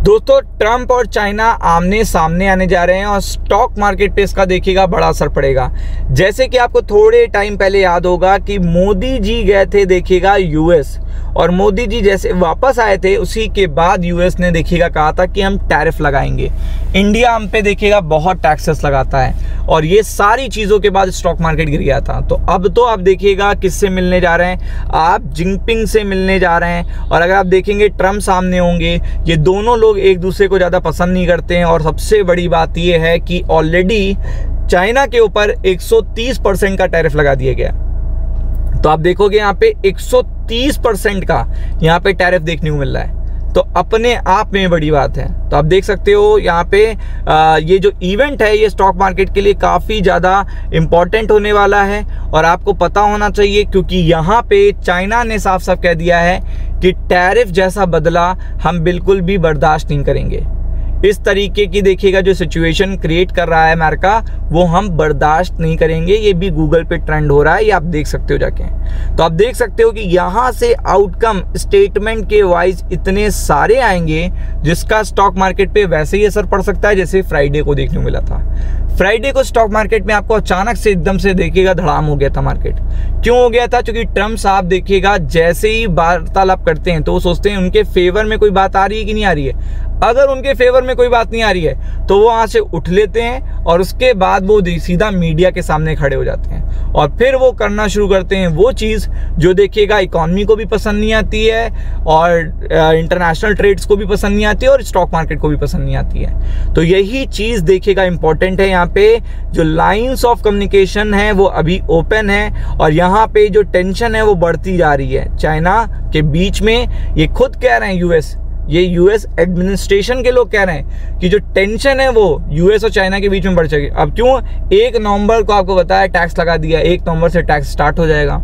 दोस्तों, ट्रंप और चाइना आमने सामने आने जा रहे हैं और स्टॉक मार्केट पे इसका देखिएगा बड़ा असर पड़ेगा। जैसे कि आपको थोड़े टाइम पहले याद होगा कि मोदी जी गए थे देखिएगा यूएस, और मोदी जी जैसे वापस आए थे उसी के बाद यूएस ने देखिएगा कहा था कि हम टैरिफ लगाएंगे, इंडिया हम पे देखिएगा बहुत टैक्सेस लगाता है, और ये सारी चीज़ों के बाद स्टॉक मार्केट गिर गया था। तो आप देखिएगा किससे मिलने जा रहे हैं, आप जिनपिंग से मिलने जा रहे हैं। और अगर आप देखेंगे ट्रंप सामने होंगे, ये दोनों लोग एक दूसरे को ज़्यादा पसंद नहीं करते हैं। और सबसे बड़ी बात ये है कि ऑलरेडी चाइना के ऊपर 130% का टैरिफ लगा दिया गया। तो आप देखोगे यहाँ पे 130% का यहाँ पे टैरिफ देखने को मिल रहा है, तो अपने आप में बड़ी बात है। तो आप देख सकते हो यहाँ पे ये जो इवेंट है ये स्टॉक मार्केट के लिए काफ़ी ज़्यादा इम्पॉर्टेंट होने वाला है, और आपको पता होना चाहिए क्योंकि यहाँ पे चाइना ने साफ साफ कह दिया है कि टैरिफ जैसा बदला हम बिल्कुल भी बर्दाश्त नहीं करेंगे। इस तरीके की देखिएगा जो सिचुएशन क्रिएट कर रहा है अमेरिका, वो हम बर्दाश्त नहीं करेंगे। ये भी गूगल पे ट्रेंड हो रहा है, ये आप देख सकते हो जाके। तो आप देख सकते हो कि यहाँ से आउटकम स्टेटमेंट के वाइज इतने सारे आएंगे जिसका स्टॉक मार्केट पे वैसे ही असर पड़ सकता है जैसे फ्राइडे को देखने को मिला था। फ्राइडे को स्टॉक मार्केट में आपको अचानक से एकदम से देखिएगा धड़ाम हो गया था मार्केट। क्यों हो गया था? क्योंकि ट्रंप साहब देखिएगा जैसे ही वार्तालाप करते हैं तो वो सोचते हैं उनके फेवर में कोई बात आ रही है कि नहीं आ रही है। अगर उनके फेवर में कोई बात नहीं आ रही है तो वो वहाँ से उठ लेते हैं और उसके बाद वो सीधा मीडिया के सामने खड़े हो जाते हैं और फिर वो करना शुरू करते हैं वो चीज़ जो देखिएगा इकॉनमी को भी पसंद नहीं आती है और इंटरनेशनल ट्रेड्स को भी पसंद नहीं आती है और स्टॉक मार्केट को भी पसंद नहीं आती है। तो यही चीज़ देखिएगा इंपॉर्टेंट है। यहाँ पे जो लाइंस ऑफ कम्युनिकेशन है वो अभी ओपन है और यहाँ पे जो टेंशन है वो बढ़ती जा रही है चाइना के बीच में। ये खुद कह रहे हैं यूएस एडमिनिस्ट्रेशन के लोग कह रहे हैं कि जो टेंशन है वो यूएस और चाइना के बीच में बढ़ जाएगी। अब क्यों? 1 नवंबर को आपको बताया टैक्स लगा दिया, 1 नवंबर से टैक्स स्टार्ट हो जाएगा।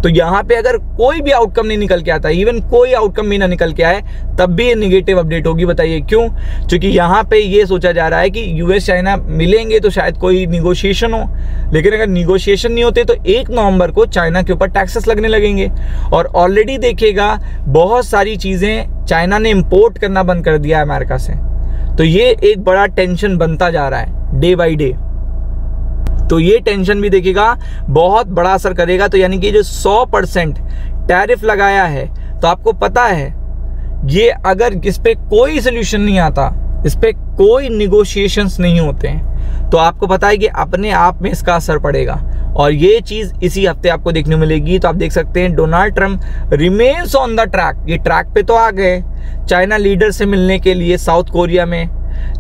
तो यहाँ पे अगर कोई भी आउटकम नहीं निकल के आता, इवन कोई आउटकम भी ना निकल के आए, तब भी ये नेगेटिव अपडेट होगी। बताइए क्यों? क्योंकि यहाँ पे ये सोचा जा रहा है कि यूएस चाइना मिलेंगे तो शायद कोई निगोशिएशन हो, लेकिन अगर निगोशिएशन नहीं होते तो 1 नवंबर को चाइना के ऊपर टैक्सेस लगने लगेंगे। और ऑलरेडी देखिएगा बहुत सारी चीज़ें चाइना ने इम्पोर्ट करना बंद कर दिया है अमेरिका से। तो ये एक बड़ा टेंशन बनता जा रहा है डे बाई डे। तो ये टेंशन भी देखिएगा बहुत बड़ा असर करेगा। तो यानी कि जो 100% टैरिफ लगाया है, तो आपको पता है ये अगर इस पे कोई सोल्यूशन नहीं आता, इस पे कोई निगोशिएशंस नहीं होते हैं, तो आपको पता है कि अपने आप में इसका असर पड़ेगा। और ये चीज़ इसी हफ्ते आपको देखने मिलेगी। तो आप देख सकते हैं Donald Trump remains on the track. ये ट्रैक पे तो आ गए चाइना लीडर से मिलने के लिए साउथ कोरिया में,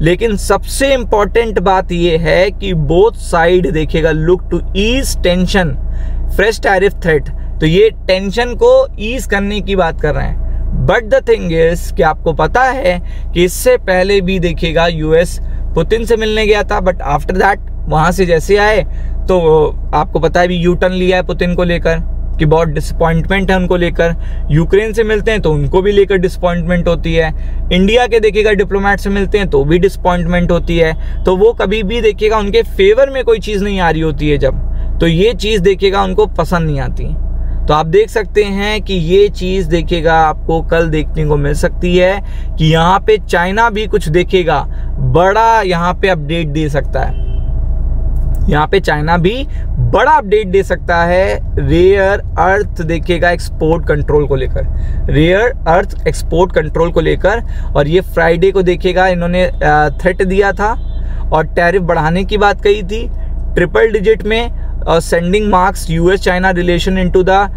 लेकिन सबसे इंपॉर्टेंट बात यह है कि बोथ साइड देखिएगा look to ease tension fresh tariff threat. तो ये टेंशन को ईज करने की बात कर रहे हैं। बट द थिंग इज कि आपको पता है कि इससे पहले भी देखिएगा यूएस पुतिन से मिलने गया था, बट आफ्टर दैट वहां से जैसे आए तो आपको पता है भी यू टर्न लिया है पुतिन को लेकर कि बहुत डिसअपॉइंटमेंट है उनको लेकर। यूक्रेन से मिलते हैं तो उनको भी लेकर डिसअपॉइंटमेंट होती है। इंडिया के देखिएगा डिप्लोमेट से मिलते हैं तो भी डिसअपॉइंटमेंट होती है। तो वो कभी भी देखिएगा उनके फेवर में कोई चीज़ नहीं आ रही होती है जब, तो ये चीज़ देखिएगा उनको पसंद नहीं आती। तो आप देख सकते हैं कि ये चीज़ देखिएगा आपको कल देखने को मिल सकती है कि यहाँ पे चाइना भी कुछ देखिएगा बड़ा यहाँ पे अपडेट दे सकता है। यहाँ पे चाइना भी बड़ा अपडेट दे सकता है रेयर अर्थ देखिएगा एक्सपोर्ट कंट्रोल को लेकर, रेयर अर्थ एक्सपोर्ट कंट्रोल को लेकर। और ये फ्राइडे को देखिएगा इन्होंने थ्रेट दिया था और टैरिफ बढ़ाने की बात कही थी ट्रिपल डिजिट में, sending marks US China relation into the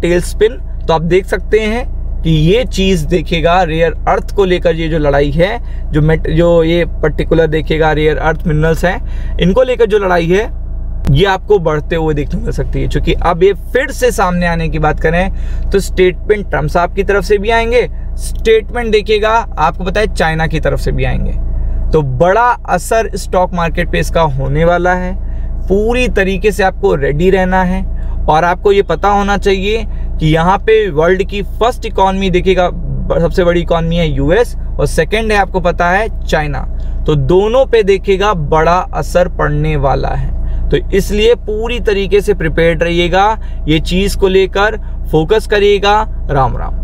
tail spin. तो आप देख सकते हैं कि ये चीज़ देखिएगा रेयर अर्थ को लेकर, ये जो लड़ाई है जो ये पर्टिकुलर देखिएगा रेयर अर्थ मिनरल्स हैं, इनको लेकर जो लड़ाई है ये आपको बढ़ते हुए देखने को मिल सकती है। क्योंकि अब ये फिर से सामने आने की बात करें तो स्टेटमेंट ट्रंप साहब की तरफ से भी आएंगे, स्टेटमेंट देखिएगा आपको पता है चाइना की तरफ से भी आएंगे। तो बड़ा असर स्टॉक मार्केट पे इसका होने वाला है। पूरी तरीके से आपको रेडी रहना है और आपको ये पता होना चाहिए कि यहाँ पे वर्ल्ड की फर्स्ट इकॉनमी देखिएगा, सबसे बड़ी इकॉनमी है यूएस और सेकंड है आपको पता है चाइना। तो दोनों पे देखिएगा बड़ा असर पड़ने वाला है। तो इसलिए पूरी तरीके से प्रिपेयर्ड रहिएगा, ये चीज़ को लेकर फोकस करिएगा। राम राम।